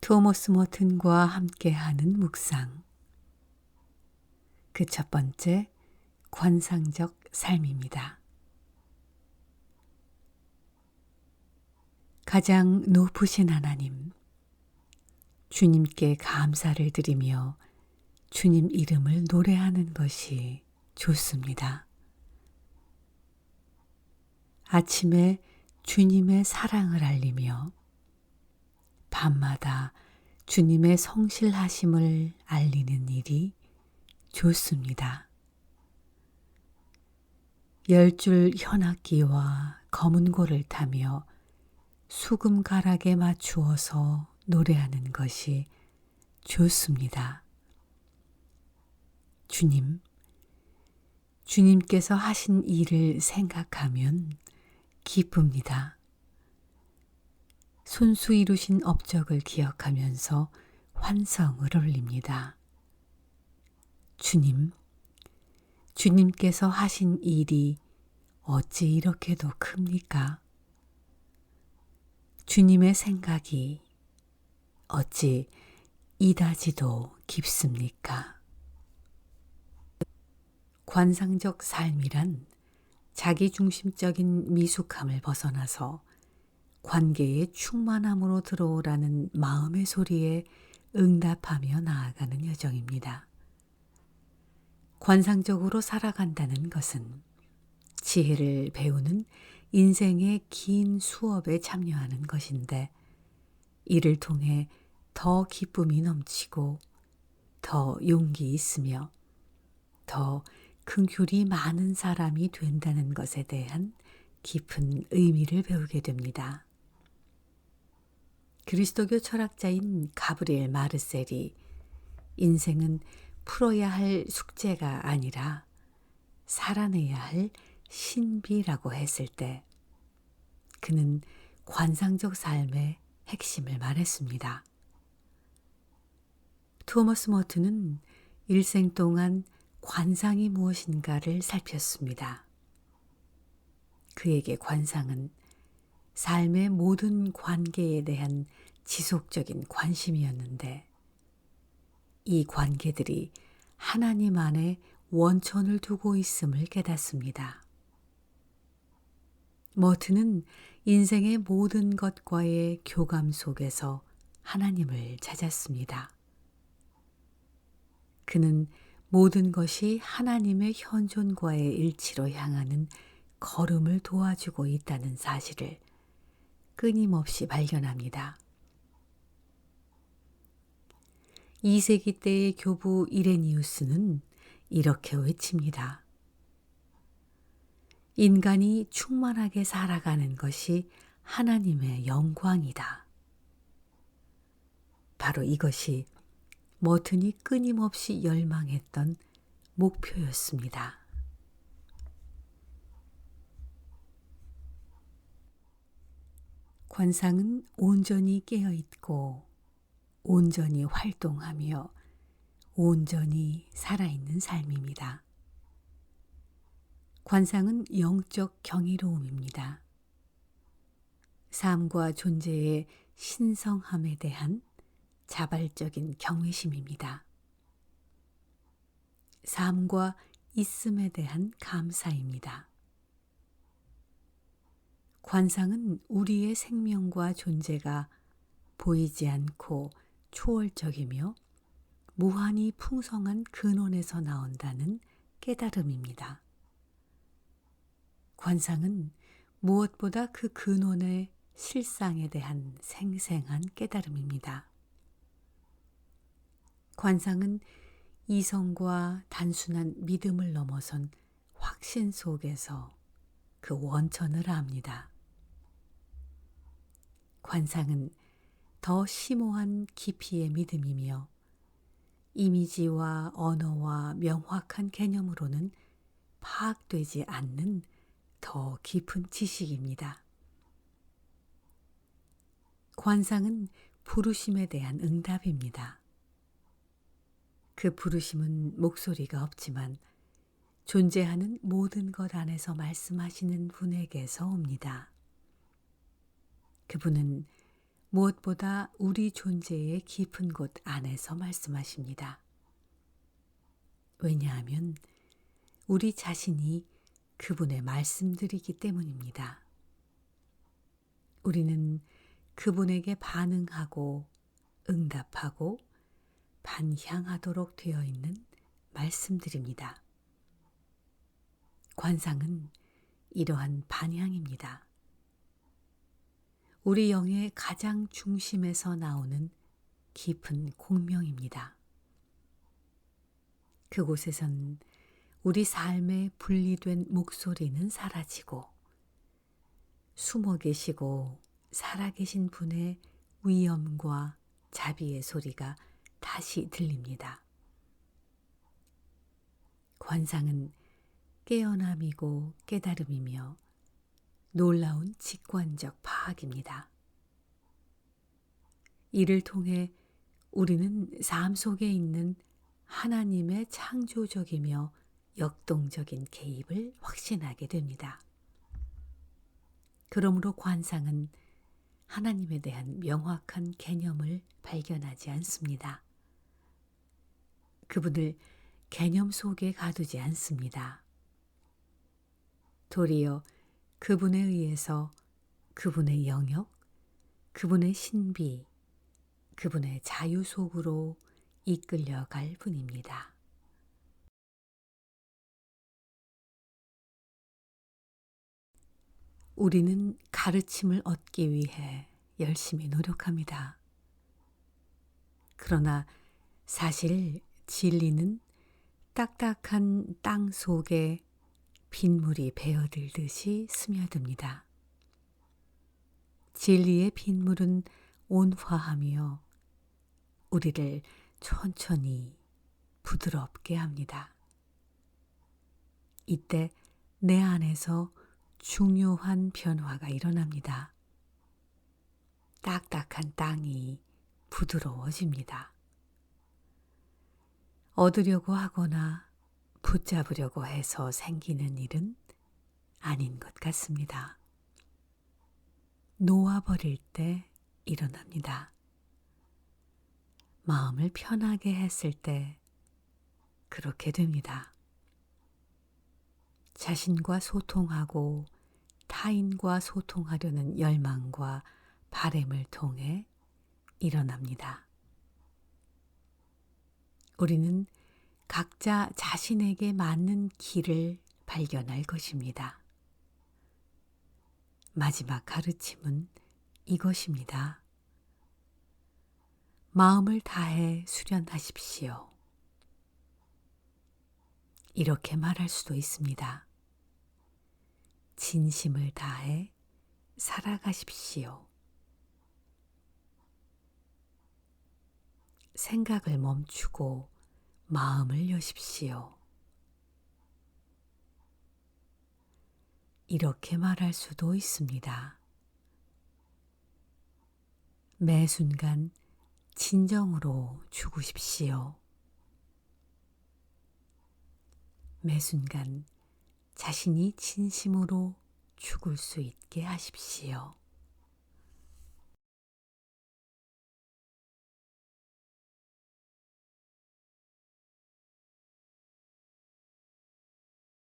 토머스 머튼과 함께하는 묵상. 그 첫 번째, 관상적 삶입니다. 가장 높으신 하나님, 주님께 감사를 드리며 주님 이름을 노래하는 것이 좋습니다. 아침에 주님의 사랑을 알리며 밤마다 주님의 성실하심을 알리는 일이 좋습니다. 10줄 현악기와 검은고를 타며 수금 가락에 맞추어서 노래하는 것이 좋습니다. 주님께서 하신 일을 생각하면 기쁩니다. 손수 이루신 업적을 기억하면서 환성을 올립니다. 주님께서 하신 일이 어찌 이렇게도 큽니까? 주님의 생각이 어찌 이다지도 깊습니까? 관상적 삶이란 자기중심적인 미숙함을 벗어나서 관계의 충만함으로 들어오라는 마음의 소리에 응답하며 나아가는 여정입니다. 관상적으로 살아간다는 것은 지혜를 배우는 인생의 긴 수업에 참여하는 것인데, 이를 통해 더 기쁨이 넘치고 더 용기 있으며 더 긍휼이 많은 사람이 된다는 것에 대한 깊은 의미를 배우게 됩니다. 그리스도교 철학자인 가브리엘 마르셀이 인생은 풀어야 할 숙제가 아니라 살아내야 할 신비라고 했을 때 그는 관상적 삶의 핵심을 말했습니다. 토머스 머튼은 일생 동안 관상이 무엇인가를 살폈습니다. 그에게 관상은 삶의 모든 관계에 대한 지속적인 관심이었는데, 이 관계들이 하나님 안에 원천을 두고 있음을 깨닫습니다. 머튼은 인생의 모든 것과의 교감 속에서 하나님을 찾았습니다. 그는 모든 것이 하나님의 현존과의 일치로 향하는 걸음을 도와주고 있다는 사실을 끊임없이 발견합니다. 2세기 때의 교부 이레니우스는 이렇게 외칩니다. 인간이 충만하게 살아가는 것이 하나님의 영광이다. 바로 이것이 머튼이 끊임없이 열망했던 목표였습니다. 관상은 온전히 깨어있고 온전히 활동하며 온전히 살아있는 삶입니다. 관상은 영적 경이로움입니다. 삶과 존재의 신성함에 대한 자발적인 경외심입니다. 삶과 있음에 대한 감사입니다. 관상은 우리의 생명과 존재가 보이지 않고 초월적이며 무한히 풍성한 근원에서 나온다는 깨달음입니다. 관상은 무엇보다 그 근원의 실상에 대한 생생한 깨달음입니다. 관상은 이성과 단순한 믿음을 넘어선 확신 속에서 그 원천을 압니다. 관상은 더 심오한 깊이의 믿음이며 이미지와 언어와 명확한 개념으로는 파악되지 않는 더 깊은 지식입니다. 관상은 부르심에 대한 응답입니다. 그 부르심은 목소리가 없지만 존재하는 모든 것 안에서 말씀하시는 분에게서 옵니다. 그분은 무엇보다 우리 존재의 깊은 곳 안에서 말씀하십니다. 왜냐하면 우리 자신이 그분의 말씀들이기 때문입니다. 우리는 그분에게 반응하고 응답하고 반향하도록 되어 있는 말씀들입니다. 관상은 이러한 반향입니다. 우리 영의 가장 중심에서 나오는 깊은 공명입니다. 그곳에선 우리 삶의 분리된 목소리는 사라지고 숨어 계시고 살아계신 분의 위엄과 자비의 소리가 다시 들립니다. 관상은 깨어남이고 깨달음이며 놀라운 직관적 파악입니다. 이를 통해 우리는 삶 속에 있는 하나님의 창조적이며 역동적인 개입을 확신하게 됩니다. 그러므로 관상은 하나님에 대한 명확한 개념을 발견하지 않습니다. 그분을 개념 속에 가두지 않습니다. 도리어 그분에 의해서 그분의 영역, 그분의 신비, 그분의 자유 속으로 이끌려갈 뿐입니다. 우리는 가르침을 얻기 위해 열심히 노력합니다. 그러나 사실 진리는 딱딱한 땅 속에 빗물이 베어들듯이 스며듭니다. 진리의 빗물은 온화하며 우리를 천천히 부드럽게 합니다. 이때 내 안에서 중요한 변화가 일어납니다. 딱딱한 땅이 부드러워집니다. 얻으려고 하거나 붙잡으려고 해서 생기는 일은 아닌 것 같습니다. 놓아버릴 때 일어납니다. 마음을 편하게 했을 때 그렇게 됩니다. 자신과 소통하고 타인과 소통하려는 열망과 바램을 통해 일어납니다. 우리는 각자 자신에게 맞는 길을 발견할 것입니다. 마지막 가르침은 이것입니다. 마음을 다해 수련하십시오. 이렇게 말할 수도 있습니다. 진심을 다해 살아가십시오. 생각을 멈추고 마음을 여십시오. 이렇게 말할 수도 있습니다. 매 순간 진정으로 죽으십시오. 매 순간 자신이 진심으로 죽을 수 있게 하십시오.